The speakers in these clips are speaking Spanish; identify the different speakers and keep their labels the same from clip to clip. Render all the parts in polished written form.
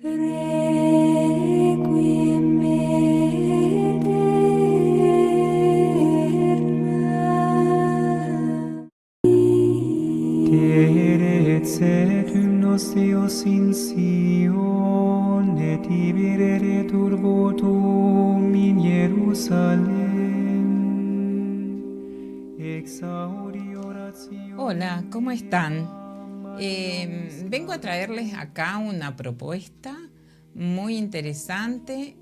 Speaker 1: Requiem aeterna.
Speaker 2: Teretzet nos Deus in Sion, et iberetur votum in Jerusalem. Exaudi oratio.
Speaker 3: Hola, ¿cómo están? Vengo a traerles acá una propuesta muy interesante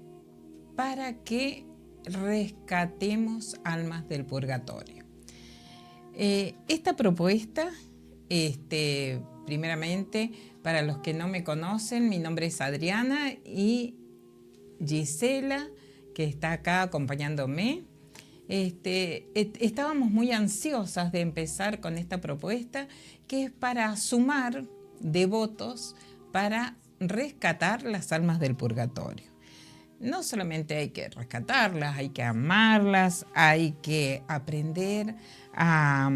Speaker 3: para que rescatemos almas del purgatorio. Esta propuesta, primeramente, para los que no me conocen, mi nombre es Adriana y Gisela, que está acá acompañándome. Estábamos muy ansiosas de empezar con esta propuesta, que es para sumar devotos para rescatar las almas del purgatorio. No solamente hay que rescatarlas, hay que amarlas, hay que aprender a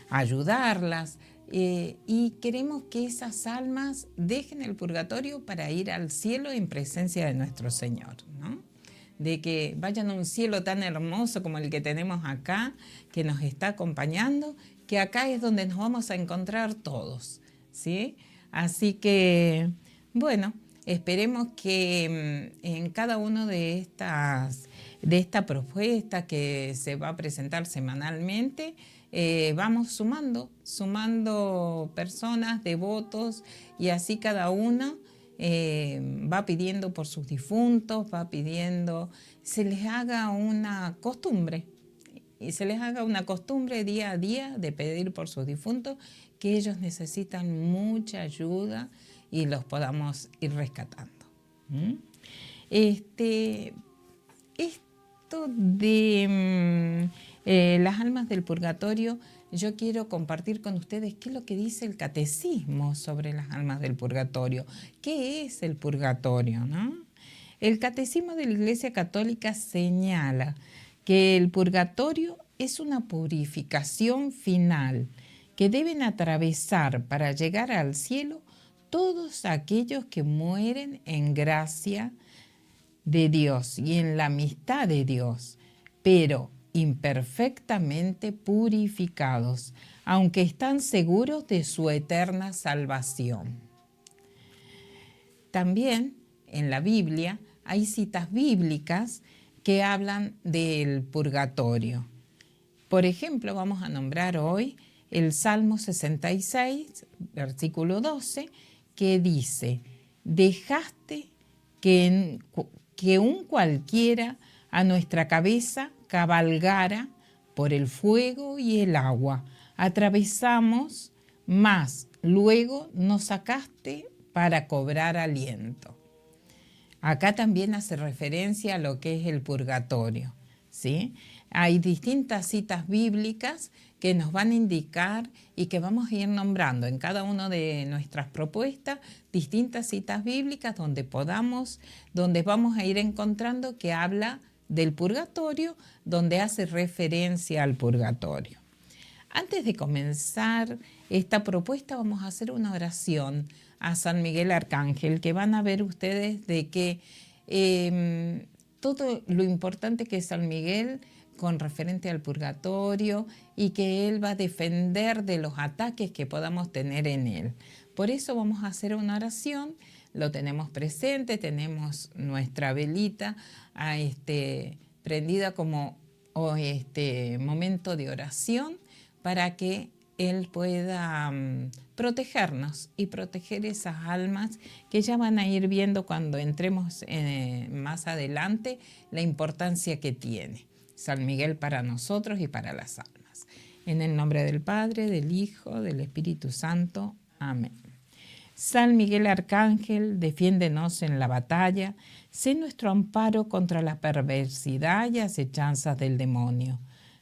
Speaker 3: ayudarlas, y queremos que esas almas dejen el purgatorio para ir al cielo en presencia de nuestro Señor, ¿no? De que vayan a un cielo tan hermoso como el que tenemos acá, que nos está acompañando, que acá es donde nos vamos a encontrar todos, ¿sí? Así que, bueno, esperemos que en cada uno de esta propuesta que se va a presentar semanalmente, vamos sumando personas, devotos, y así cada uno va pidiendo por sus difuntos, va pidiendo, se les haga una costumbre, y se les haga una costumbre día a día de pedir por sus difuntos, que ellos necesitan mucha ayuda y los podamos ir rescatando. Esto de las almas del purgatorio, yo quiero compartir con ustedes qué es lo que dice el catecismo sobre las almas del purgatorio. ¿Qué es el purgatorio, no? El catecismo de la Iglesia Católica señala que el purgatorio es una purificación final que deben atravesar para llegar al cielo todos aquellos que mueren en gracia de Dios y en la amistad de Dios, pero imperfectamente purificados, aunque están seguros de su eterna salvación. También en la Biblia hay citas bíblicas que hablan del purgatorio. Por ejemplo, vamos a nombrar hoy el Salmo 66, versículo 12, que dice: dejaste que un cualquiera a nuestra cabeza cabalgara por el fuego y el agua. Atravesamos, mas luego nos sacaste para cobrar aliento. Acá también hace referencia a lo que es el purgatorio, ¿sí? Hay distintas citas bíblicas que nos van a indicar y que vamos a ir nombrando en cada una de nuestras propuestas, distintas citas bíblicas donde vamos a ir encontrando que habla del purgatorio, donde hace referencia al purgatorio. Antes de comenzar esta propuesta, vamos a hacer una oración a San Miguel Arcángel, que van a ver ustedes de que todo lo importante que es San Miguel con referente al purgatorio, y que él va a defender de los ataques que podamos tener en él. Por eso vamos a hacer una oración, lo tenemos presente, tenemos nuestra velita prendida como momento de oración, para que él pueda protegernos y proteger esas almas que ya van a ir viendo cuando entremos más adelante la importancia que tiene San Miguel para nosotros y para las almas. En el nombre del Padre, del Hijo, del Espíritu Santo. Amén. San Miguel Arcángel, defiéndenos en la batalla, sé nuestro amparo contra la perversidad y acechanzas del demonio.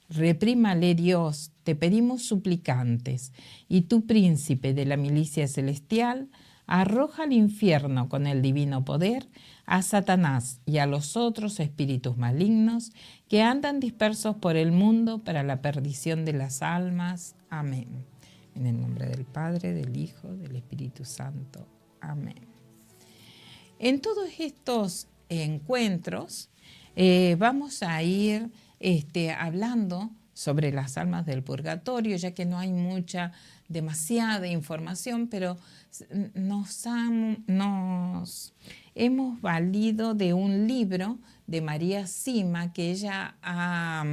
Speaker 3: Reprímale Dios, te pedimos suplicantes, y tú, príncipe de la milicia celestial, arroja al infierno con el divino poder a Satanás y a los otros espíritus malignos que andan dispersos por el mundo para la perdición de las almas. Amén. En el nombre del Padre, del Hijo, del Espíritu Santo. Amén. En todos estos encuentros vamos a ir hablando sobre las almas del purgatorio, ya que no hay demasiada información, pero nos hemos valido de un libro de María Sima, que ella ha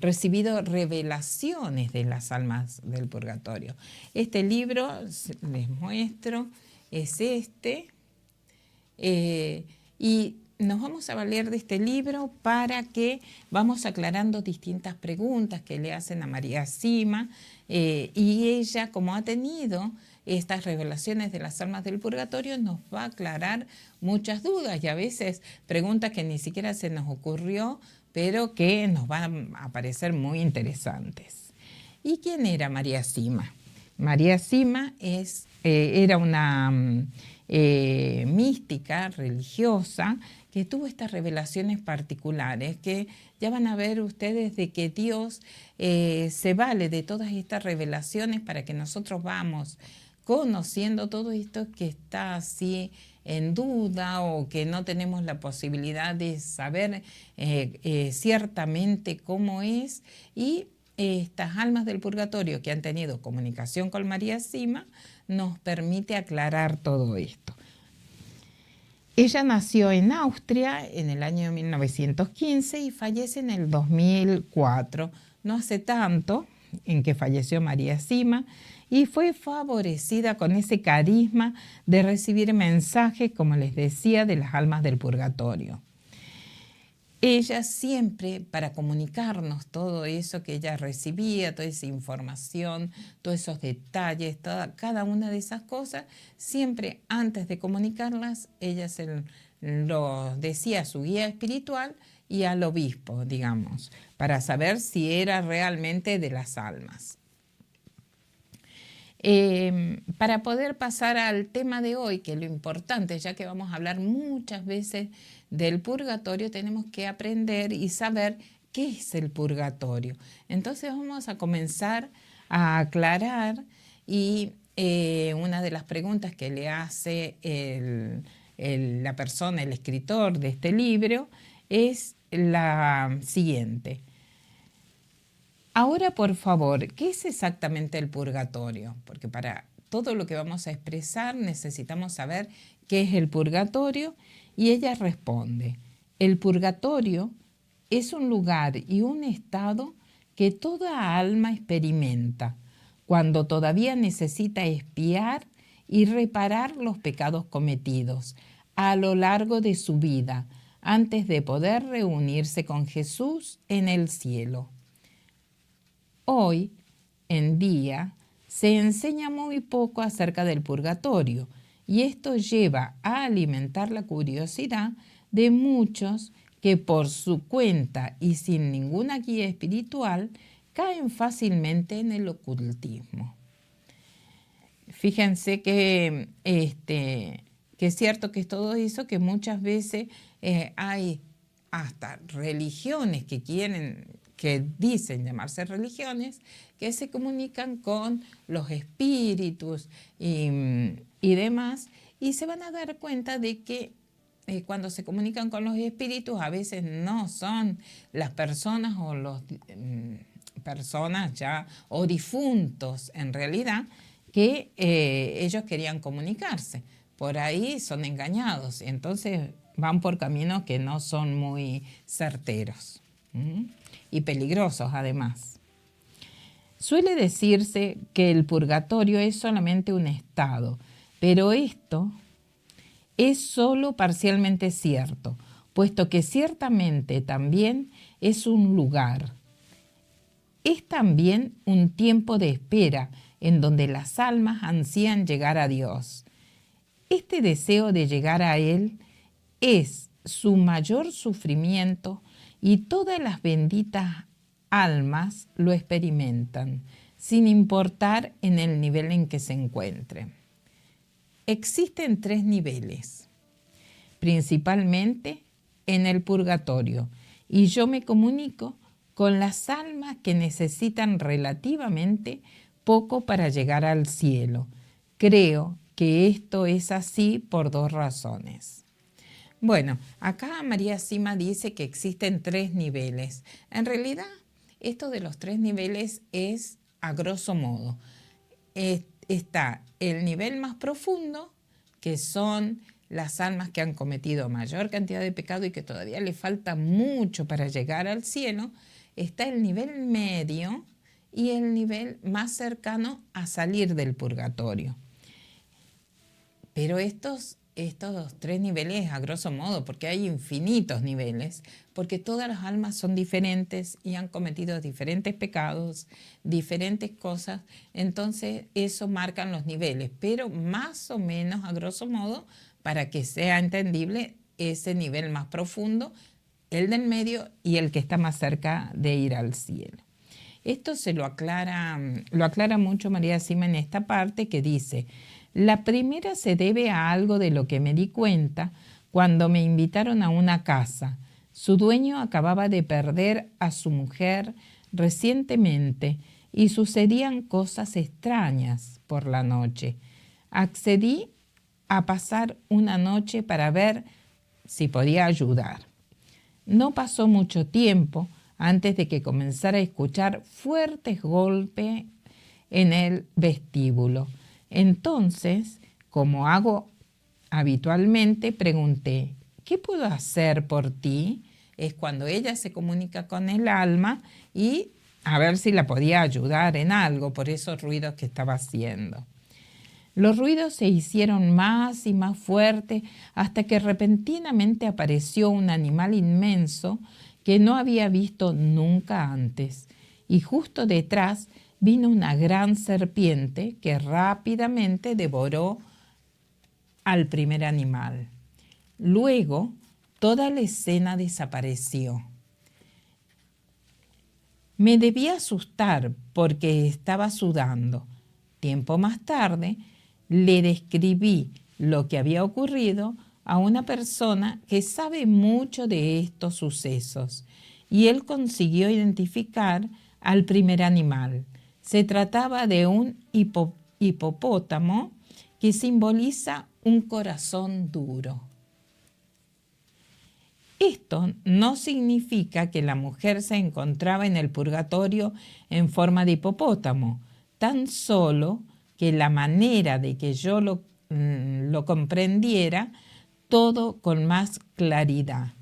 Speaker 3: recibido revelaciones de las almas del purgatorio. Este libro, les muestro, es y nos vamos a valer de este libro para que vamos aclarando distintas preguntas que le hacen a María Sima, y ella, como ha tenido estas revelaciones de las almas del purgatorio, nos va a aclarar muchas dudas y a veces preguntas que ni siquiera se nos ocurrió, pero que nos van a parecer muy interesantes. ¿Y quién era María Sima? María Sima era una mística religiosa que tuvo estas revelaciones particulares, que ya van a ver ustedes de que Dios se vale de todas estas revelaciones para que nosotros vamos conociendo todo esto que está así en duda o que no tenemos la posibilidad de saber ciertamente cómo es, y estas almas del purgatorio que han tenido comunicación con María Sima nos permite aclarar todo esto. Ella nació en Austria en el año 1915 y fallece en el 2004, no hace tanto en que falleció María Sima, y fue favorecida con ese carisma de recibir mensajes, como les decía, de las almas del purgatorio. Ella siempre, para comunicarnos todo eso que ella recibía, toda esa información, todos esos detalles, cada una de esas cosas, siempre antes de comunicarlas, ella se lo decía a su guía espiritual y al obispo, digamos, para saber si era realmente de las almas. Para poder pasar al tema de hoy, que es lo importante, ya que vamos a hablar muchas veces del purgatorio, tenemos que aprender y saber qué es el purgatorio. Entonces vamos a comenzar a aclarar, y una de las preguntas que le hace la persona, el escritor de este libro, es la siguiente. Ahora, por favor, ¿qué es exactamente el purgatorio? Porque para todo lo que vamos a expresar necesitamos saber qué es el purgatorio, y ella responde: el purgatorio es un lugar y un estado que toda alma experimenta cuando todavía necesita expiar y reparar los pecados cometidos a lo largo de su vida antes de poder reunirse con Jesús en el cielo. Hoy en día se enseña muy poco acerca del purgatorio, y esto lleva a alimentar la curiosidad de muchos que por su cuenta y sin ninguna guía espiritual caen fácilmente en el ocultismo. Fíjense que es cierto que es todo eso, que muchas veces hay hasta religiones que dicen llamarse religiones, que se comunican con los espíritus y demás, y se van a dar cuenta de que cuando se comunican con los espíritus a veces no son las personas o los personas ya o difuntos en realidad que ellos querían comunicarse. Por ahí son engañados, entonces van por caminos que no son muy certeros. Y peligrosos además. Suele decirse que el purgatorio es solamente un estado, pero esto es solo parcialmente cierto, puesto que ciertamente también es un lugar. Es también un tiempo de espera en donde las almas ansían llegar a Dios. Este deseo de llegar a Él es su mayor sufrimiento, y todas las benditas almas lo experimentan, sin importar en el nivel en que se encuentren. Existen 3 niveles, principalmente en el purgatorio, y yo me comunico con las almas que necesitan relativamente poco para llegar al cielo. Creo que esto es así por 2 razones. Bueno, acá María Sima dice que existen 3 niveles. En realidad, esto de los 3 niveles es a grosso modo. Está el nivel más profundo, que son las almas que han cometido mayor cantidad de pecado y que todavía le falta mucho para llegar al cielo. Está el nivel medio y el nivel más cercano a salir del purgatorio. Pero estos 3 niveles a grosso modo, porque hay infinitos niveles, porque todas las almas son diferentes y han cometido diferentes pecados, diferentes cosas, entonces eso marcan los niveles, pero más o menos a grosso modo, para que sea entendible, ese nivel más profundo, el del medio y el que está más cerca de ir al cielo. Esto se lo aclara mucho María Sima en esta parte que dice: la primera se debe a algo de lo que me di cuenta cuando me invitaron a una casa. Su dueño acababa de perder a su mujer recientemente y sucedían cosas extrañas por la noche. Accedí a pasar una noche para ver si podía ayudar. No pasó mucho tiempo antes de que comenzara a escuchar fuertes golpes en el vestíbulo. Entonces, como hago habitualmente, pregunté: ¿qué puedo hacer por ti? Es cuando ella se comunica con el alma y a ver si la podía ayudar en algo por esos ruidos que estaba haciendo. Los ruidos se hicieron más y más fuertes hasta que repentinamente apareció un animal inmenso que no había visto nunca antes, y justo detrás vino una gran serpiente que rápidamente devoró al primer animal. Luego, toda la escena desapareció. Me debía asustar porque estaba sudando. Tiempo más tarde, le describí lo que había ocurrido a una persona que sabe mucho de estos sucesos, y él consiguió identificar al primer animal. Se trataba de un hipopótamo que simboliza un corazón duro. Esto no significa que la mujer se encontraba en el purgatorio en forma de hipopótamo, tan solo que la manera de que yo lo comprendiera todo con más claridad.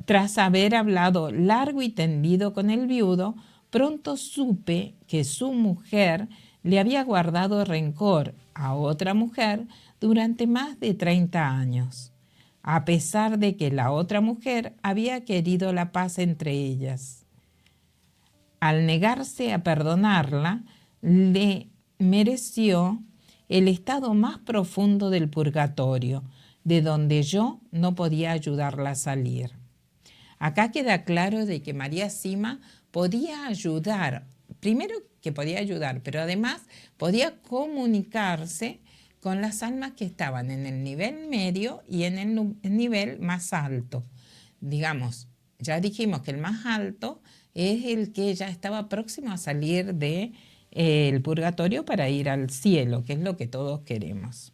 Speaker 3: Tras haber hablado largo y tendido con el viudo, pronto supe que su mujer le había guardado rencor a otra mujer durante más de 30 años, a pesar de que la otra mujer había querido la paz entre ellas. Al negarse a perdonarla, le mereció el estado más profundo del purgatorio, de donde yo no podía ayudarla a salir. Acá queda claro de que María Sima podía ayudar, primero que podía ayudar, pero además podía comunicarse con las almas que estaban en el nivel medio y en el nivel más alto. Digamos, ya dijimos que el más alto es el que ya estaba próximo a salir del purgatorio para ir al cielo, que es lo que todos queremos.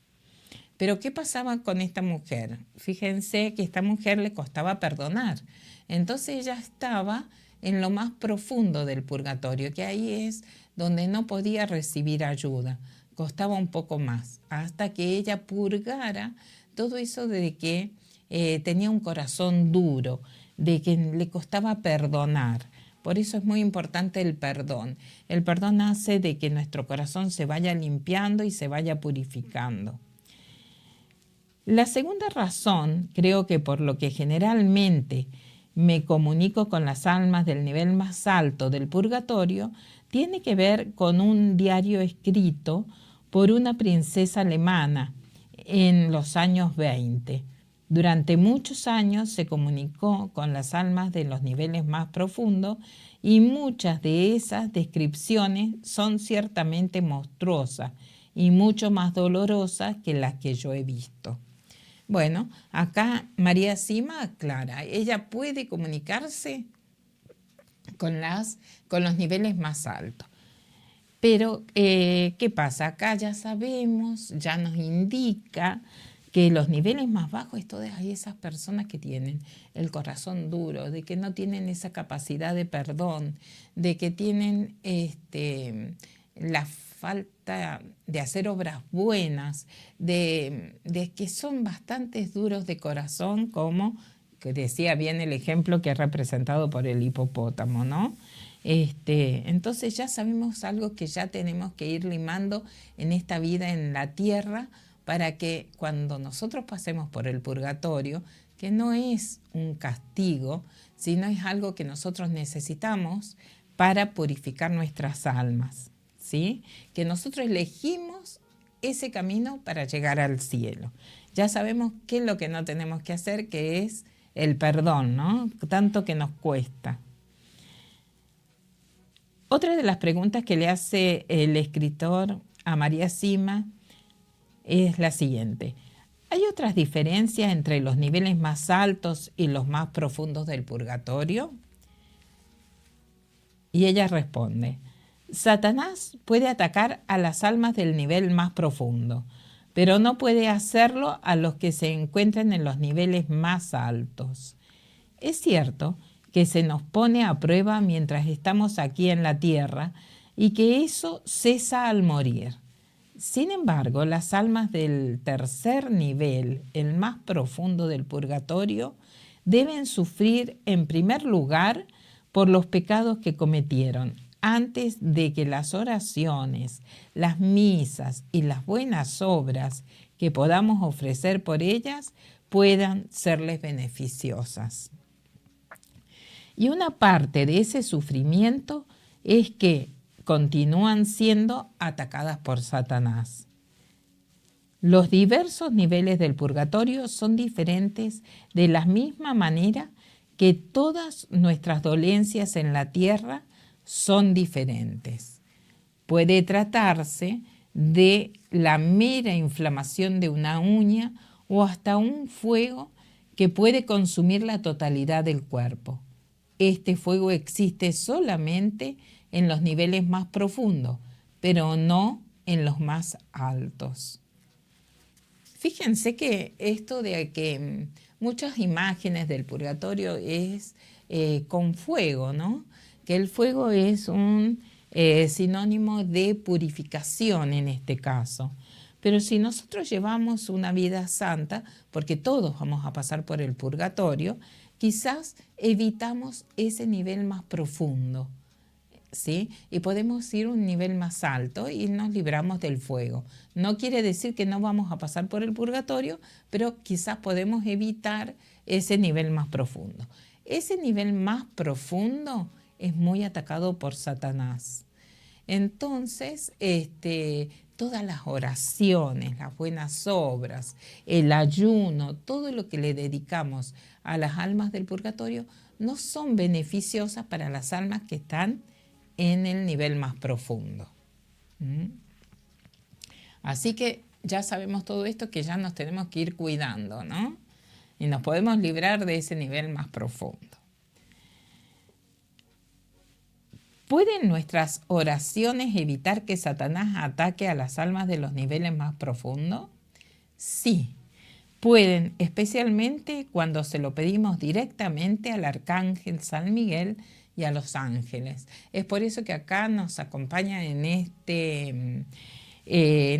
Speaker 3: Pero ¿qué pasaba con esta mujer? Fíjense que a esta mujer le costaba perdonar. Entonces ella estaba en lo más profundo del purgatorio, que ahí es donde no podía recibir ayuda. Costaba un poco más, hasta que ella purgara todo eso de que tenía un corazón duro, de que le costaba perdonar. Por eso es muy importante el perdón. El perdón hace de que nuestro corazón se vaya limpiando y se vaya purificando. La segunda razón, creo que por lo que generalmente me comunico con las almas del nivel más alto del purgatorio, tiene que ver con un diario escrito por una princesa alemana en los años 20. Durante muchos años se comunicó con las almas de los niveles más profundos y muchas de esas descripciones son ciertamente monstruosas y mucho más dolorosas que las que yo he visto. Bueno, acá María Sima aclara, ella puede comunicarse con los niveles más altos. Pero, ¿qué pasa? Acá ya sabemos, ya nos indica que los niveles más bajos es todas esas personas que tienen el corazón duro, de que no tienen esa capacidad de perdón, de que tienen la falta de hacer obras buenas, de que son bastante duros de corazón, como que decía bien el ejemplo que es representado por el hipopótamo, ¿no? Entonces ya sabemos algo que ya tenemos que ir limando en esta vida en la tierra, para que cuando nosotros pasemos por el purgatorio, que no es un castigo, sino es algo que nosotros necesitamos para purificar nuestras almas, ¿sí? Que nosotros elegimos ese camino para llegar al cielo. Ya sabemos qué es lo que no tenemos que hacer, que es el perdón, ¿no? Tanto que nos cuesta. Otra de las preguntas que le hace el escritor a María Sima es la siguiente. ¿Hay otras diferencias entre los niveles más altos y los más profundos del purgatorio? Y ella responde, Satanás puede atacar a las almas del nivel más profundo, pero no puede hacerlo a los que se encuentran en los niveles más altos. Es cierto que se nos pone a prueba mientras estamos aquí en la tierra y que eso cesa al morir. Sin embargo, las almas del tercer nivel, el más profundo del purgatorio, deben sufrir en primer lugar por los pecados que cometieron, antes de que las oraciones, las misas y las buenas obras que podamos ofrecer por ellas puedan serles beneficiosas. Y una parte de ese sufrimiento es que continúan siendo atacadas por Satanás. Los diversos niveles del purgatorio son diferentes de la misma manera que todas nuestras dolencias en la tierra son diferentes. Puede tratarse de la mera inflamación de una uña o hasta un fuego que puede consumir la totalidad del cuerpo. Este fuego existe solamente en los niveles más profundos, pero no en los más altos. Fíjense que esto de que muchas imágenes del purgatorio es con fuego, ¿no? Que el fuego es un sinónimo de purificación en este caso. Pero si nosotros llevamos una vida santa, porque todos vamos a pasar por el purgatorio, quizás evitamos ese nivel más profundo, ¿sí? Y podemos ir a un nivel más alto y nos libramos del fuego. No quiere decir que no vamos a pasar por el purgatorio, pero quizás podemos evitar ese nivel más profundo. Ese nivel más profundo es muy atacado por Satanás. Entonces, todas las oraciones, las buenas obras, el ayuno, todo lo que le dedicamos a las almas del purgatorio no son beneficiosas para las almas que están en el nivel más profundo. Así que ya sabemos todo esto, que ya nos tenemos que ir cuidando, ¿no? Y nos podemos librar de ese nivel más profundo. ¿Pueden nuestras oraciones evitar que Satanás ataque a las almas de los niveles más profundos? Sí, pueden, especialmente cuando se lo pedimos directamente al arcángel San Miguel y a los ángeles. Es por eso que acá nos acompaña en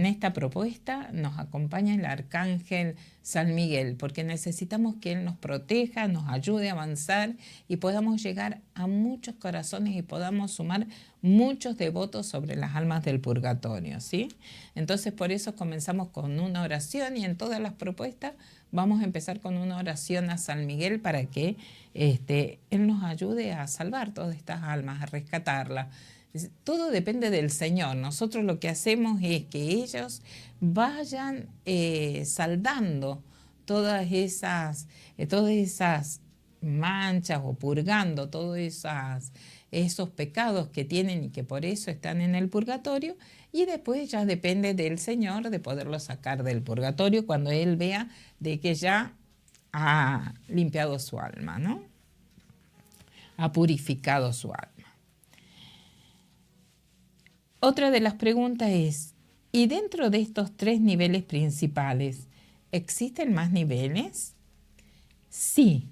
Speaker 3: esta propuesta, nos acompaña el arcángel San Miguel, porque necesitamos que él nos proteja, nos ayude a avanzar y podamos llegar a muchos corazones y podamos sumar muchos devotos sobre las almas del purgatorio, ¿sí? Entonces por eso comenzamos con una oración, y en todas las propuestas vamos a empezar con una oración a San Miguel para que él nos ayude a salvar todas estas almas, a rescatarlas. Todo depende del Señor. Nosotros lo que hacemos es que ellos vayan saldando todas esas manchas, o purgando todos esos pecados que tienen y que por eso están en el purgatorio, y después ya depende del Señor de poderlos sacar del purgatorio cuando Él vea de que ya ha limpiado su alma, ¿no? Ha purificado su alma. Otra de las preguntas es, ¿y dentro de estos tres niveles principales, ¿existen más niveles? Sí,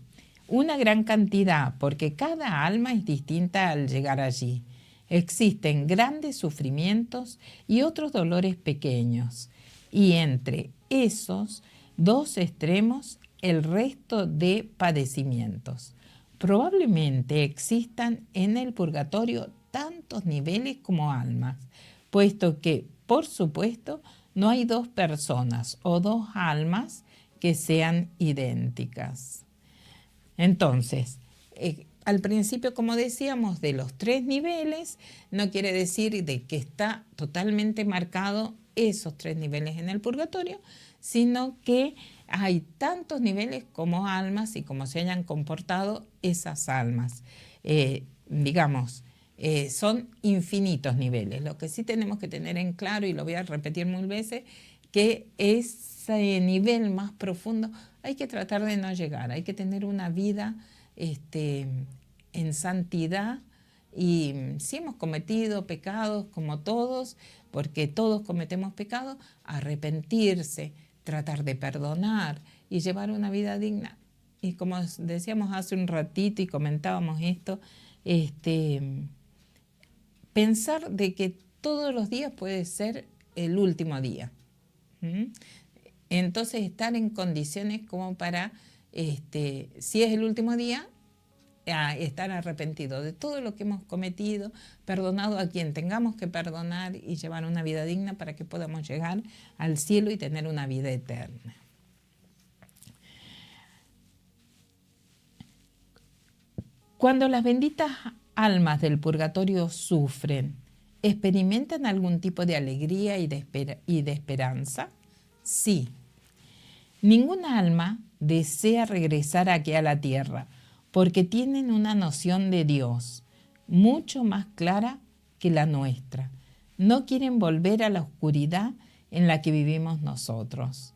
Speaker 3: una gran cantidad, porque cada alma es distinta al llegar allí. Existen grandes sufrimientos y otros dolores pequeños, y entre esos dos extremos el resto de padecimientos. Probablemente existan en el purgatorio tantos niveles como almas, puesto que, por supuesto, no hay dos personas o dos almas que sean idénticas. Entonces, al principio, como decíamos, de los 3 niveles, no quiere decir de que está totalmente marcado esos 3 niveles en el purgatorio, sino que hay tantos niveles como almas y como se hayan comportado esas almas. Son infinitos niveles. Lo que sí tenemos que tener en claro, y lo voy a repetir mil veces, que ese nivel más profundo hay que tratar de no llegar, hay que tener una vida en santidad, y si hemos cometido pecados como todos, porque todos cometemos pecados, arrepentirse, tratar de perdonar y llevar una vida digna. Y como decíamos hace un ratito y comentábamos esto, pensar de que todos los días puede ser el último día. Entonces estar en condiciones como para, si es el último día, estar arrepentido de todo lo que hemos cometido, perdonado a quien tengamos que perdonar y llevar una vida digna para que podamos llegar al cielo y tener una vida eterna. Cuando las benditas almas del purgatorio sufren, ¿experimentan algún tipo de alegría y de esperanza? Sí. Ninguna alma desea regresar aquí a la tierra, porque tienen una noción de Dios mucho más clara que la nuestra. No quieren volver a la oscuridad en la que vivimos nosotros.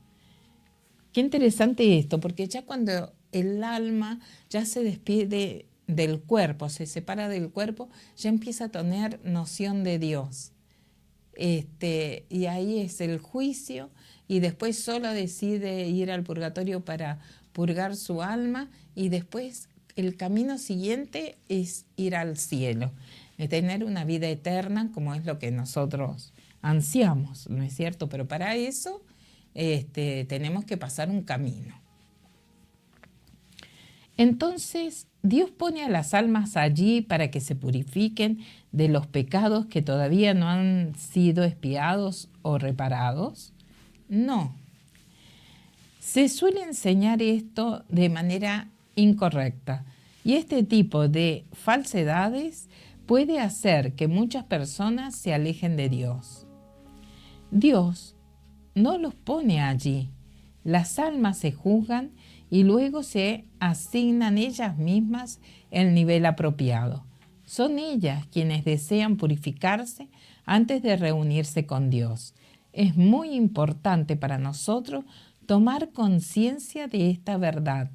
Speaker 3: Qué interesante esto, porque ya cuando el alma ya se despide del cuerpo, se separa del cuerpo, ya empieza a tener noción de Dios. Y ahí es el juicio, y después solo decide ir al purgatorio para purgar su alma, y después el camino siguiente es ir al cielo, tener una vida eterna, como es lo que nosotros ansiamos, ¿no es cierto? Pero para eso tenemos que pasar un camino. Entonces, ¿Dios pone a las almas allí para que se purifiquen de los pecados que todavía no han sido expiados o reparados? No. Se suele enseñar esto de manera incorrecta, y este tipo de falsedades puede hacer que muchas personas se alejen de Dios. Dios no los pone allí. Las almas se juzgan y luego se asignan ellas mismas el nivel apropiado. Son ellas quienes desean purificarse antes de reunirse con Dios. Es muy importante para nosotros tomar conciencia de esta verdad,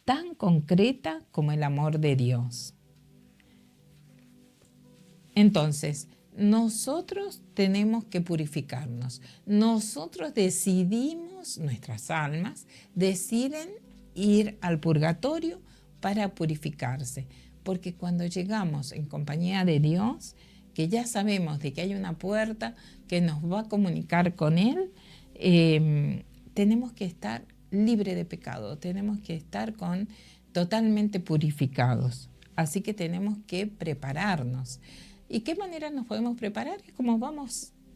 Speaker 3: tan concreta como el amor de Dios. Entonces, nosotros tenemos que purificarnos. Nosotros decidimos, nuestras almas deciden ir al purgatorio para purificarse, porque cuando llegamos en compañía de Dios, que ya sabemos de que hay una puerta que nos va a comunicar con Él, tenemos que estar libre de pecado, tenemos que estar totalmente purificados. Así que tenemos que prepararnos. ¿Y qué manera nos podemos preparar? Es como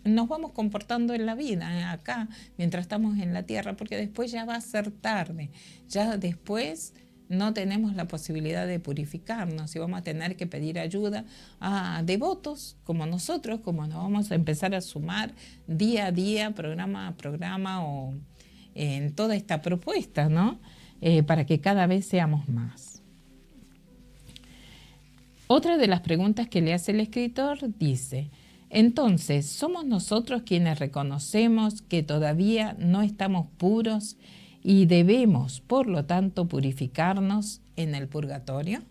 Speaker 3: nos vamos comportando en la vida, acá, mientras estamos en la tierra, porque después ya va a ser tarde. Ya después no tenemos la posibilidad de purificarnos y vamos a tener que pedir ayuda a devotos como nosotros, como nos vamos a empezar a sumar día a día, programa a programa, o en toda esta propuesta, ¿no? Para que cada vez seamos más. Otra de las preguntas que le hace el escritor dice: entonces, ¿somos nosotros quienes reconocemos que todavía no estamos puros y debemos, por lo tanto, purificarnos en el purgatorio?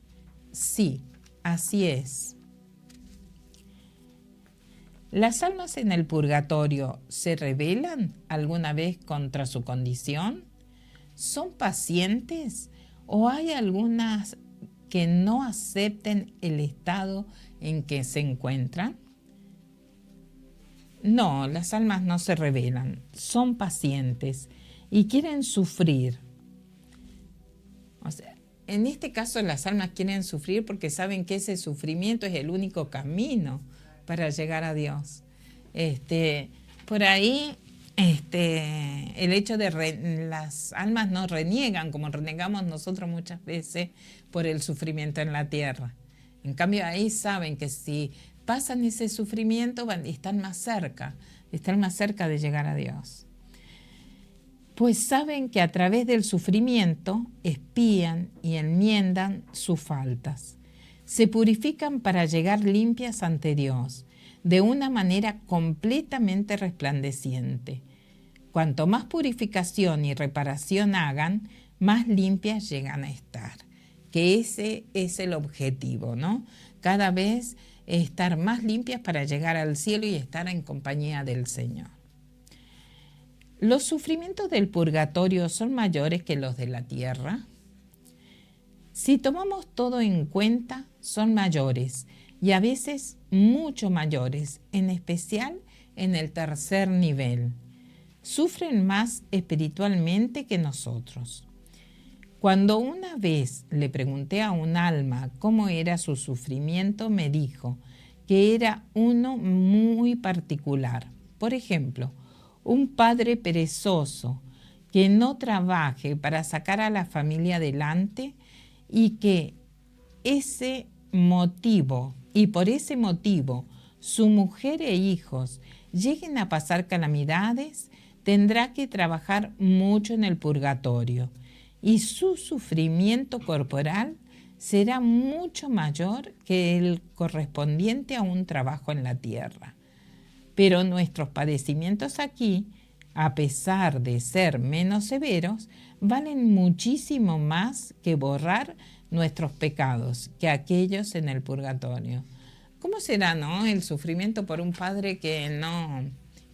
Speaker 3: Sí, así es. ¿Las almas en el purgatorio se rebelan alguna vez contra su condición? ¿Son pacientes o hay algunas que no acepten el estado en que se encuentran? No, las almas no se rebelan, son pacientes y quieren sufrir. O sea, en este caso las almas quieren sufrir porque saben que ese sufrimiento es el único camino para llegar a Dios. Por ahí el hecho de las almas no reniegan como renegamos nosotros muchas veces por el sufrimiento en la tierra. En cambio ahí saben que si pasan ese sufrimiento están más cerca de llegar a Dios. Pues saben que a través del sufrimiento expían y enmiendan sus faltas. Se purifican para llegar limpias ante Dios, de una manera completamente resplandeciente. Cuanto más purificación y reparación hagan, más limpias llegan a estar. Que ese es el objetivo, ¿no? Cada vez estar más limpias para llegar al cielo y estar en compañía del Señor. ¿Los sufrimientos del purgatorio son mayores que los de la tierra? Si tomamos todo en cuenta, son mayores y a veces mucho mayores, en especial en el tercer nivel. Sufren más espiritualmente que nosotros. Cuando una vez le pregunté a un alma cómo era su sufrimiento, me dijo que era uno muy particular. Por ejemplo, un padre perezoso que no trabaje para sacar a la familia adelante y que por ese motivo su mujer e hijos lleguen a pasar calamidades, tendrá que trabajar mucho en el purgatorio y su sufrimiento corporal será mucho mayor que el correspondiente a un trabajo en la tierra. Pero nuestros padecimientos aquí, a pesar de ser menos severos, valen muchísimo más que borrar nuestros pecados que aquellos en el purgatorio. ¿Cómo será, no, el sufrimiento por un padre que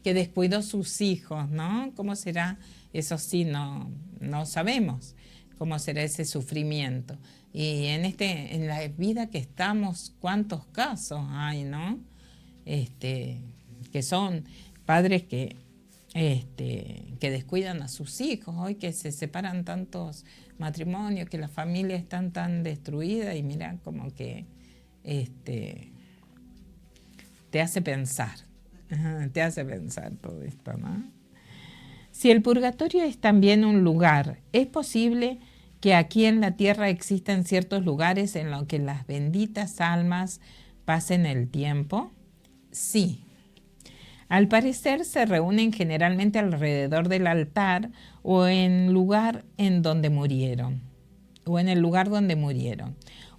Speaker 3: descuidó sus hijos, ¿no? ¿Cómo será? Eso sí, no sabemos cómo será ese sufrimiento. Y en la vida que estamos, ¿cuántos casos hay, no? Que son padres que descuidan a sus hijos, hoy que se separan tantos matrimonios, que las familias están tan destruidas y mira como que te hace pensar todo esto, ¿no? Si el purgatorio es también un lugar, ¿es posible que aquí en la tierra existan ciertos lugares en los que las benditas almas pasen el tiempo? Sí. Al parecer se reúnen generalmente alrededor del altar o en el lugar donde murieron.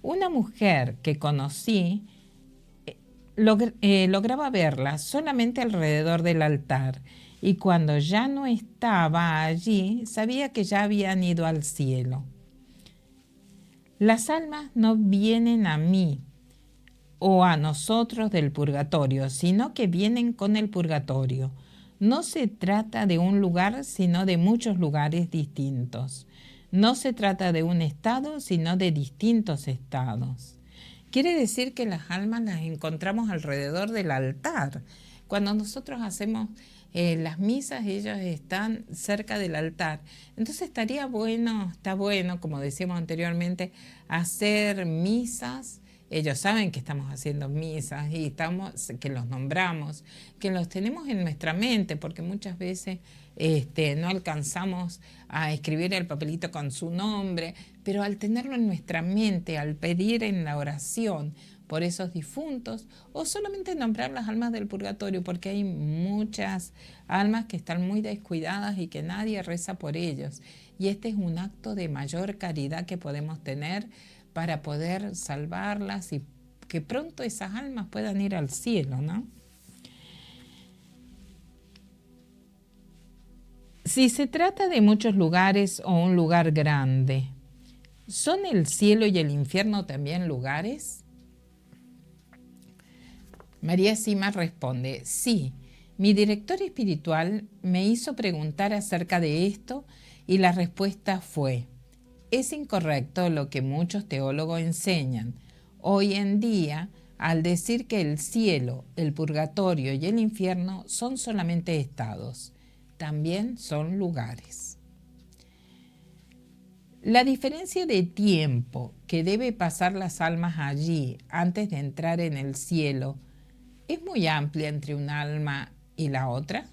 Speaker 3: Una mujer que conocí lograba verla solamente alrededor del altar y cuando ya no estaba allí sabía que ya habían ido al cielo. Las almas no vienen a mí o a nosotros del purgatorio, sino que vienen con el purgatorio. No se trata de un lugar, sino de muchos lugares distintos. No se trata de un estado, sino de distintos estados. Quiere decir que las almas las encontramos alrededor del altar. Cuando nosotros hacemos las misas, ellos están cerca del altar. Entonces está bueno, como decíamos anteriormente, hacer misas. Ellos saben que estamos haciendo misas y que los nombramos, que los tenemos en nuestra mente, porque muchas veces no alcanzamos a escribir el papelito con su nombre, pero al tenerlo en nuestra mente, al pedir en la oración por esos difuntos, o solamente nombrar las almas del purgatorio, porque hay muchas almas que están muy descuidadas y que nadie reza por ellos. Y este es un acto de mayor caridad que podemos tener para poder salvarlas y que pronto esas almas puedan ir al cielo, ¿no? Si se trata de muchos lugares o un lugar grande, ¿son el cielo y el infierno también lugares? María Sima responde, sí, mi director espiritual me hizo preguntar acerca de esto y la respuesta fue, es incorrecto lo que muchos teólogos enseñan hoy en día al decir que el cielo, el purgatorio y el infierno son solamente estados, también son lugares. La diferencia de tiempo que debe pasar las almas allí antes de entrar en el cielo ¿es muy amplia entre un alma y la otra?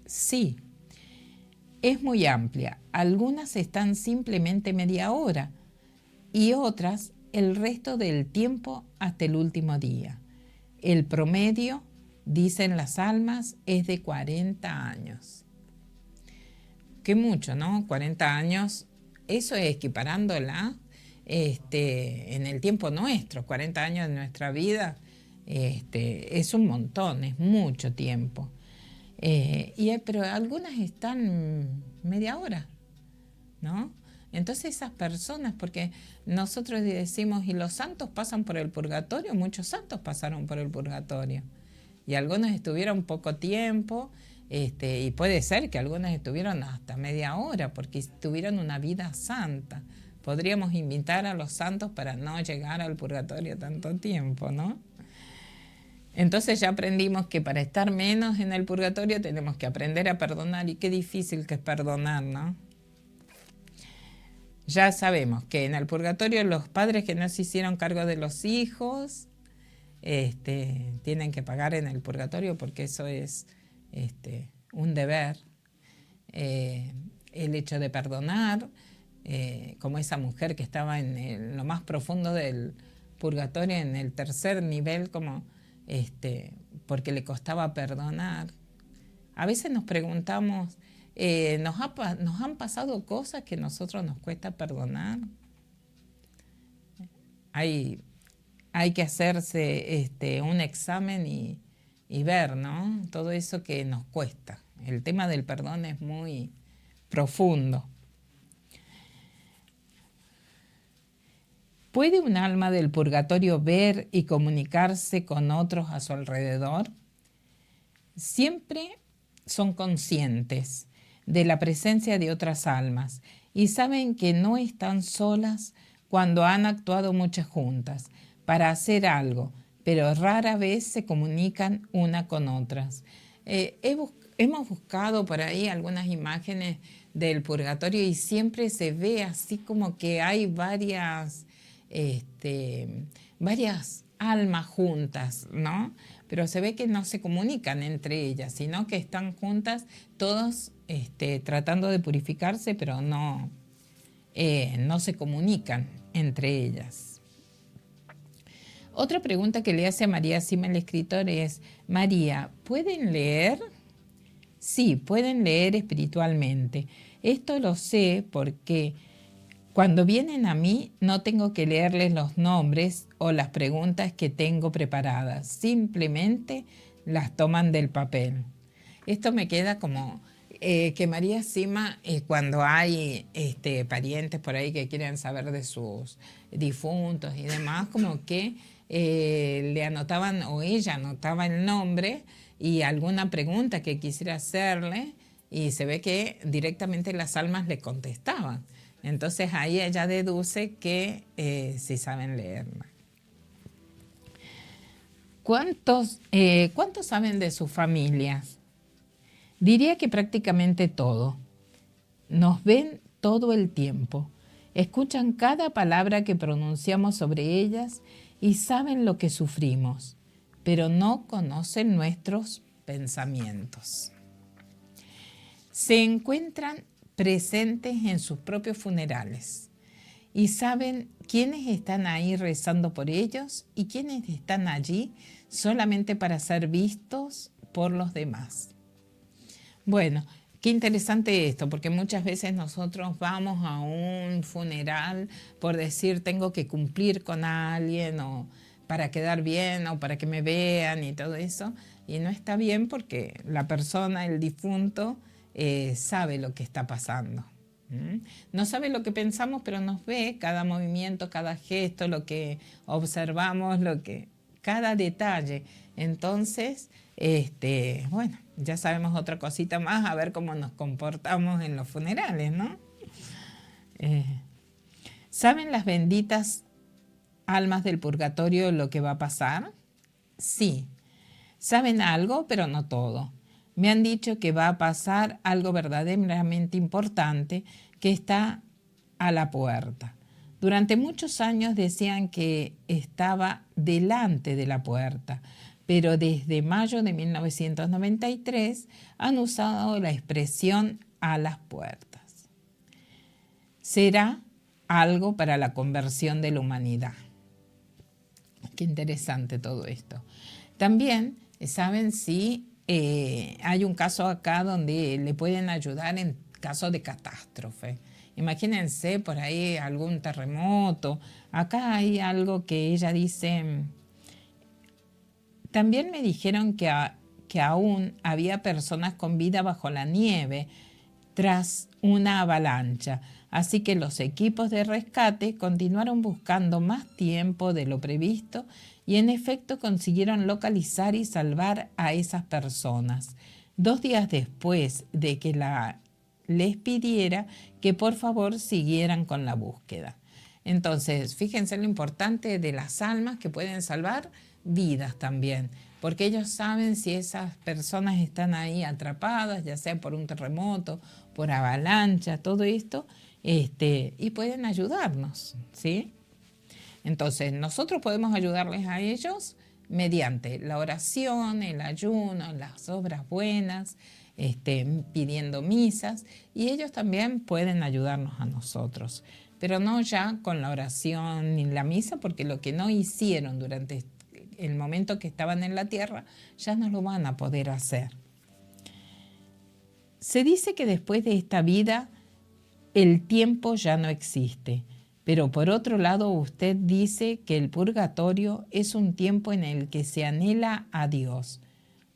Speaker 3: Sí, es muy amplia. Algunas están simplemente media hora y otras el resto del tiempo hasta el último día. El promedio, dicen las almas, es de 40 años. Qué mucho, ¿no? 40 años, eso es equiparándola en el tiempo nuestro, 40 años de nuestra vida. Es un montón, es mucho tiempo. Pero algunas están media hora, ¿no? Entonces esas personas, porque nosotros decimos, ¿y los santos pasan por el purgatorio? Muchos santos pasaron por el purgatorio. Y algunos estuvieron poco tiempo, y puede ser que algunos estuvieron hasta media hora, porque tuvieron una vida santa. Podríamos invitar a los santos para no llegar al purgatorio tanto tiempo, ¿no? Entonces ya aprendimos que para estar menos en el purgatorio tenemos que aprender a perdonar, y qué difícil que es perdonar, ¿no? Ya sabemos que en el purgatorio los padres que no se hicieron cargo de los hijos tienen que pagar en el purgatorio, porque eso es un deber. El hecho de perdonar, como esa mujer que estaba en lo más profundo del purgatorio, en el tercer nivel, como porque le costaba perdonar. A veces nos preguntamos, ¿nos han pasado cosas que a nosotros nos cuesta perdonar? Hay que hacerse un examen y ver, ¿no? Todo eso que nos cuesta. El tema del perdón es muy profundo. ¿Puede un alma del purgatorio ver y comunicarse con otros a su alrededor? Siempre son conscientes de la presencia de otras almas y saben que no están solas cuando han actuado muchas juntas para hacer algo, pero rara vez se comunican una con otras. Hemos buscado por ahí algunas imágenes del purgatorio y siempre se ve así como que hay varias almas juntas, ¿no? Pero se ve que no se comunican entre ellas, sino que están juntas todos tratando de purificarse, pero no se comunican entre ellas. Otra pregunta que le hace a María Sima el escritor es, María, ¿pueden leer? Sí, pueden leer espiritualmente. Esto lo sé porque cuando vienen a mí no tengo que leerles los nombres o las preguntas que tengo preparadas, simplemente las toman del papel. Esto me queda como que María Sima, cuando hay parientes por ahí que quieren saber de sus difuntos y demás, como que le anotaban, o ella anotaba el nombre y alguna pregunta que quisiera hacerle, y se ve que directamente las almas le contestaban. Entonces ahí ella deduce que sí saben leer. ¿Cuántos saben de sus familias? Diría que prácticamente todo. Nos ven todo el tiempo, escuchan cada palabra que pronunciamos sobre ellas y saben lo que sufrimos, pero no conocen nuestros pensamientos. Se encuentran presentes en sus propios funerales y saben quiénes están ahí rezando por ellos y quiénes están allí solamente para ser vistos por los demás. Bueno, qué interesante esto, porque muchas veces nosotros vamos a un funeral por decir tengo que cumplir con alguien o para quedar bien o para que me vean y todo eso, y no está bien porque la persona, el difunto, sabe lo que está pasando. No sabe lo que pensamos, pero nos ve cada movimiento, cada gesto, lo que observamos, cada detalle. Entonces, bueno, ya sabemos otra cosita más, a ver cómo nos comportamos en los funerales, ¿no? ¿Saben las benditas almas del purgatorio lo que va a pasar? Sí. Saben algo, pero no todo. Me han dicho que va a pasar algo verdaderamente importante que está a la puerta. Durante muchos años decían que estaba delante de la puerta, pero desde mayo de 1993 han usado la expresión a las puertas. Será algo para la conversión de la humanidad. Qué interesante todo esto. También, ¿saben si hay un caso acá donde le pueden ayudar en caso de catástrofe? Imagínense por ahí algún terremoto. Acá hay algo que ella dice. También me dijeron que aún había personas con vida bajo la nieve tras una avalancha. Así que los equipos de rescate continuaron buscando más tiempo de lo previsto y en efecto consiguieron localizar y salvar a esas personas. 2 días después de que les pidiera que por favor siguieran con la búsqueda. Entonces, fíjense lo importante de las almas que pueden salvar vidas también, porque ellos saben si esas personas están ahí atrapadas, ya sea por un terremoto, por avalancha, todo esto, y pueden ayudarnos, ¿sí? Entonces, nosotros podemos ayudarles a ellos mediante la oración, el ayuno, las obras buenas, pidiendo misas, y ellos también pueden ayudarnos a nosotros, pero no ya con la oración ni la misa, porque lo que no hicieron durante el momento que estaban en la tierra, ya no lo van a poder hacer. Se dice que después de esta vida, el tiempo ya no existe, pero por otro lado usted dice que el purgatorio es un tiempo en el que se anhela a Dios.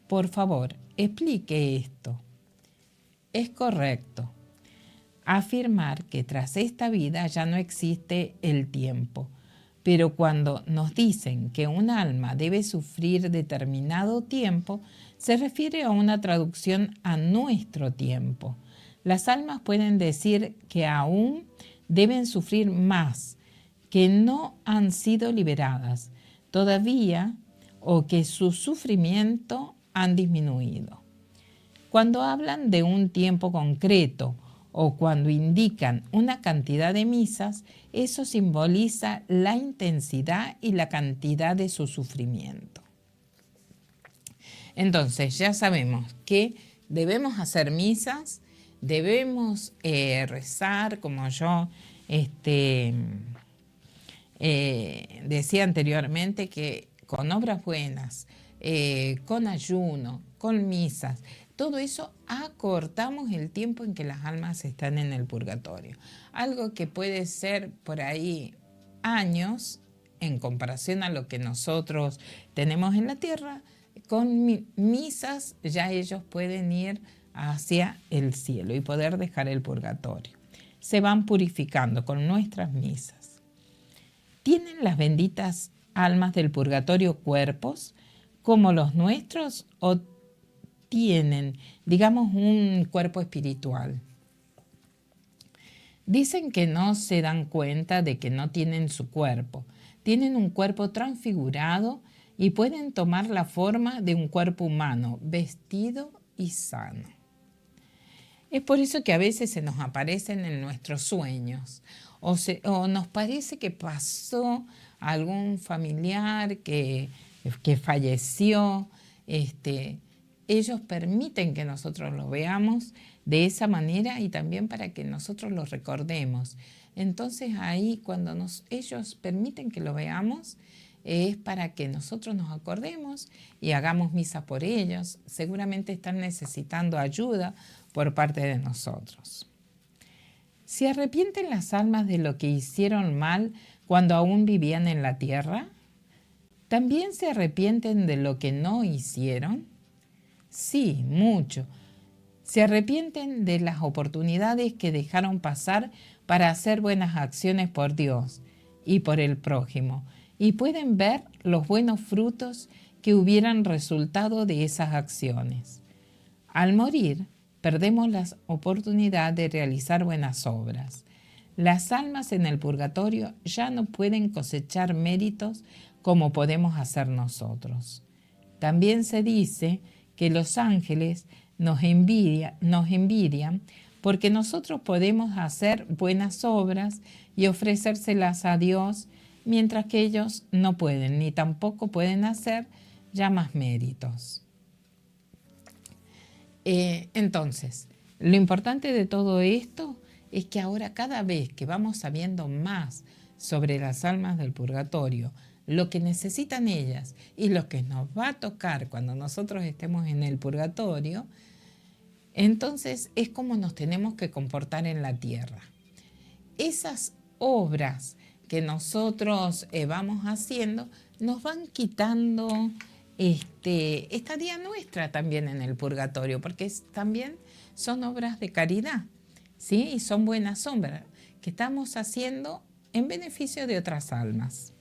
Speaker 3: Por favor, explique esto. Es correcto afirmar que tras esta vida ya no existe el tiempo, pero cuando nos dicen que un alma debe sufrir determinado tiempo, se refiere a una traducción a nuestro tiempo. Las almas pueden decir que aún deben sufrir más, que no han sido liberadas todavía o que su sufrimiento han disminuido. Cuando hablan de un tiempo concreto o cuando indican una cantidad de misas, eso simboliza la intensidad y la cantidad de su sufrimiento. Entonces, ya sabemos que debemos hacer misas, debemos rezar, como yo decía anteriormente, que con obras buenas, con ayuno, con misas, todo eso acortamos el tiempo en que las almas están en el purgatorio. Algo que puede ser por ahí años en comparación a lo que nosotros tenemos en la tierra, con misas ya ellos pueden ir hacia el cielo y poder dejar el purgatorio. Se van purificando con nuestras misas. ¿Tienen las benditas almas del purgatorio cuerpos como los nuestros o tienen, digamos, un cuerpo espiritual? Dicen que no se dan cuenta de que no tienen su cuerpo. Tienen un cuerpo transfigurado y pueden tomar la forma de un cuerpo humano, vestido y sano. Es por eso que a veces se nos aparecen en nuestros sueños o nos parece que pasó algún familiar que falleció. Ellos permiten que nosotros lo veamos de esa manera y también para que nosotros lo recordemos. Entonces ahí cuando ellos permiten que lo veamos es para que nosotros nos acordemos y hagamos misa por ellos. Seguramente están necesitando ayuda por parte de nosotros. ¿Se arrepienten las almas de lo que hicieron mal cuando aún vivían en la tierra? ¿También se arrepienten de lo que no hicieron? Sí, mucho. Se arrepienten de las oportunidades que dejaron pasar para hacer buenas acciones por Dios y por el prójimo, y pueden ver los buenos frutos que hubieran resultado de esas acciones. Al morir, perdemos la oportunidad de realizar buenas obras. Las almas en el purgatorio ya no pueden cosechar méritos como podemos hacer nosotros. También se dice que los ángeles nos envidian porque nosotros podemos hacer buenas obras y ofrecérselas a Dios, mientras que ellos no pueden, ni tampoco pueden hacer ya más méritos. Entonces, lo importante de todo esto es que ahora cada vez que vamos sabiendo más sobre las almas del purgatorio, lo que necesitan ellas y lo que nos va a tocar cuando nosotros estemos en el purgatorio, entonces es como nos tenemos que comportar en la tierra. Esas obras que nosotros vamos haciendo nos van quitando estadía nuestra también en el purgatorio, porque también son obras de caridad, ¿sí? Y son buenas obras que estamos haciendo en beneficio de otras almas.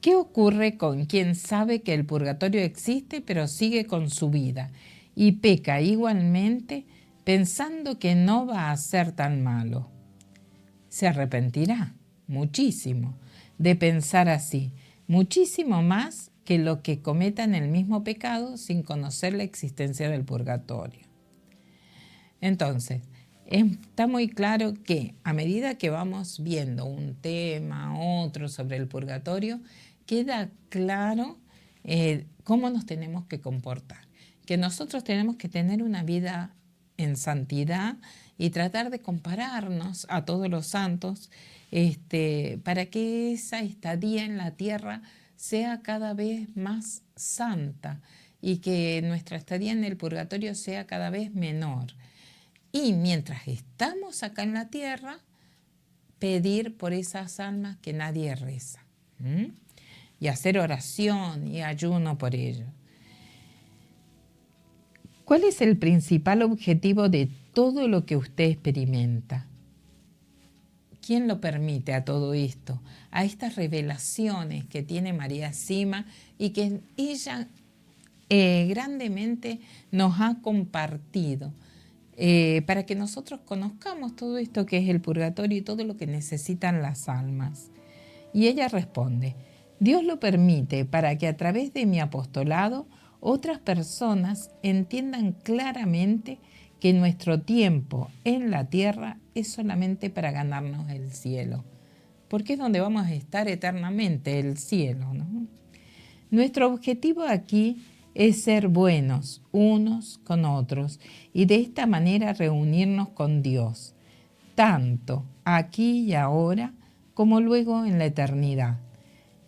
Speaker 3: ¿Qué ocurre con quien sabe que el purgatorio existe pero sigue con su vida y peca igualmente pensando que no va a ser tan malo? Se arrepentirá muchísimo de pensar así, muchísimo más que lo que cometan el mismo pecado sin conocer la existencia del purgatorio. Entonces, está muy claro que a medida que vamos viendo un tema, otro sobre el purgatorio, queda claro cómo nos tenemos que comportar, que nosotros tenemos que tener una vida en santidad y tratar de compararnos a todos los santos para que esa estadía en la tierra sea cada vez más santa y que nuestra estadía en el purgatorio sea cada vez menor. Y mientras estamos acá en la tierra, pedir por esas almas que nadie reza. Y hacer oración y ayuno por ello. ¿Cuál es el principal objetivo de todo lo que usted experimenta? ¿Quién lo permite a todo esto? A estas revelaciones que tiene María Sima y que ella grandemente nos ha compartido para que nosotros conozcamos todo esto que es el purgatorio y todo lo que necesitan las almas. Y ella responde: Dios lo permite para que a través de mi apostolado otras personas entiendan claramente que nuestro tiempo en la tierra es solamente para ganarnos el cielo, porque es donde vamos a estar eternamente, el cielo, ¿no? Nuestro objetivo aquí es ser buenos unos con otros y de esta manera reunirnos con Dios, tanto aquí y ahora como luego en la eternidad.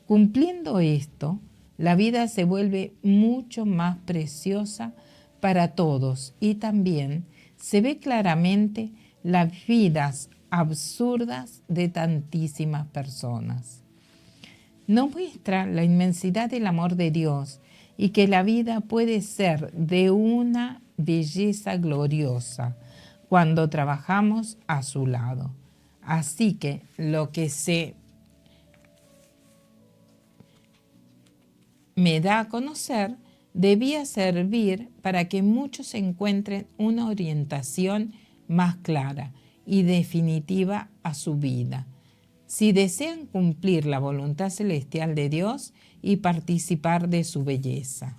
Speaker 3: Cumpliendo esto, la vida se vuelve mucho más preciosa para todos y también se ve claramente las vidas absurdas de tantísimas personas. Nos muestra la inmensidad del amor de Dios y que la vida puede ser de una belleza gloriosa cuando trabajamos a su lado. Así que lo que se me da a conocer debía servir para que muchos encuentren una orientación más clara y definitiva a su vida, si desean cumplir la voluntad celestial de Dios y participar de su belleza.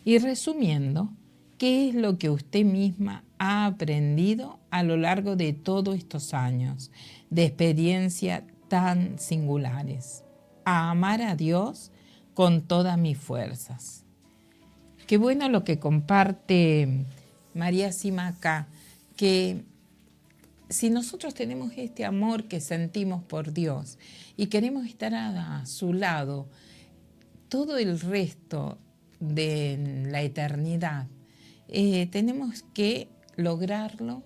Speaker 3: Y resumiendo, ¿qué es lo que usted misma ha aprendido a lo largo de todos estos años de experiencia tan singulares? A amar a Dios con todas mis fuerzas. Qué bueno lo que comparte María Sima acá, que si nosotros tenemos este amor que sentimos por Dios y queremos estar a su lado todo el resto de la eternidad, tenemos que lograrlo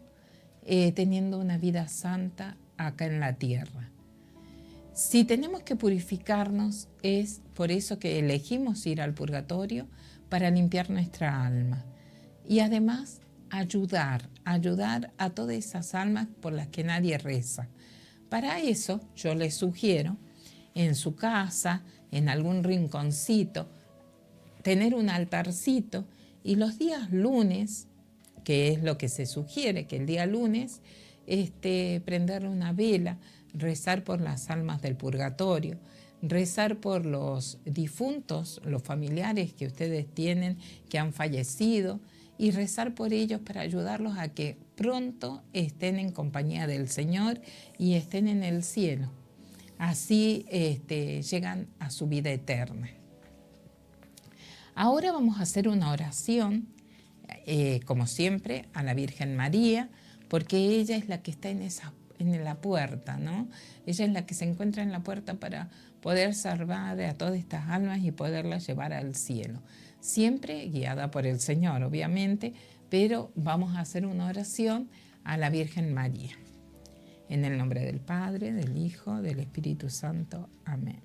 Speaker 3: teniendo una vida santa acá en la tierra. Si tenemos que purificarnos, es por eso que elegimos ir al purgatorio, para limpiar nuestra alma. Y además ayudar a todas esas almas por las que nadie reza. Para eso yo les sugiero en su casa, en algún rinconcito, tener un altarcito y los días lunes, que es lo que se sugiere, que el día lunes prender una vela, rezar por las almas del purgatorio, rezar por los difuntos, los familiares que ustedes tienen que han fallecido, y rezar por ellos para ayudarlos a que pronto estén en compañía del Señor y estén en el cielo. Así llegan a su vida eterna. Ahora vamos a hacer una oración, como siempre, a la Virgen María, porque ella es la que está en la puerta, ¿no? Ella es la que se encuentra en la puerta para poder salvar a todas estas almas y poderlas llevar al cielo. Siempre guiada por el Señor, obviamente, pero vamos a hacer una oración a la Virgen María. En el nombre del Padre, del Hijo, del Espíritu Santo. Amén.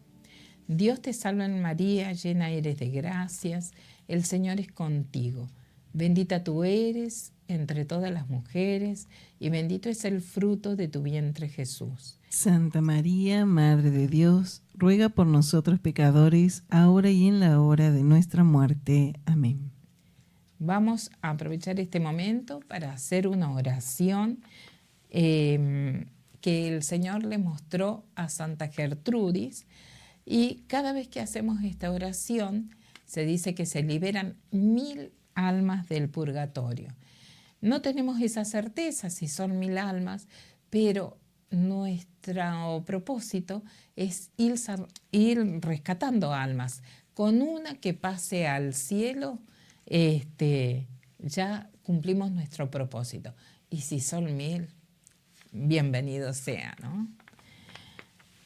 Speaker 3: Dios te salve María, llena eres de gracias, el Señor es contigo. Bendita tú eres entre todas las mujeres, y bendito es el fruto de tu vientre Jesús.
Speaker 4: Santa María, Madre de Dios, ruega por nosotros pecadores, ahora y en la hora de nuestra muerte. Amén.
Speaker 3: Vamos a aprovechar este momento para hacer una oración que el Señor le mostró a Santa Gertrudis, y cada vez que hacemos esta oración se dice que se liberan 1000 almas del purgatorio. No tenemos esa certeza si son 1000 almas, pero nuestro propósito es ir rescatando almas. Con una que pase al cielo, ya cumplimos nuestro propósito. Y si son 1000, bienvenido sea, ¿no?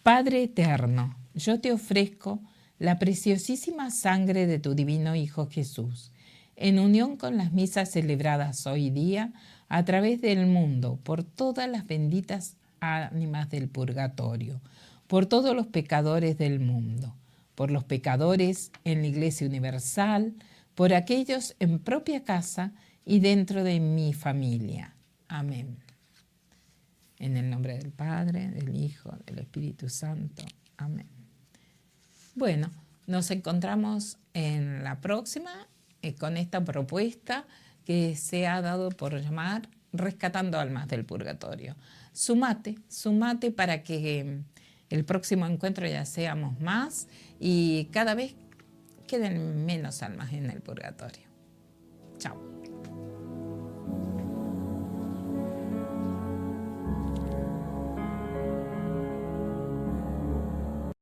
Speaker 3: Padre eterno, yo te ofrezco la preciosísima sangre de tu divino Hijo Jesús, en unión con las misas celebradas hoy día a través del mundo, por todas las benditas ánimas del purgatorio, por todos los pecadores del mundo, por los pecadores en la Iglesia Universal, por aquellos en propia casa y dentro de mi familia. Amén. En el nombre del Padre, del Hijo, del Espíritu Santo. Amén. Bueno, nos encontramos en la próxima con esta propuesta que se ha dado por llamar Rescatando Almas del Purgatorio. Sumate para que el próximo encuentro ya seamos más y cada vez queden menos almas en el purgatorio. Chao.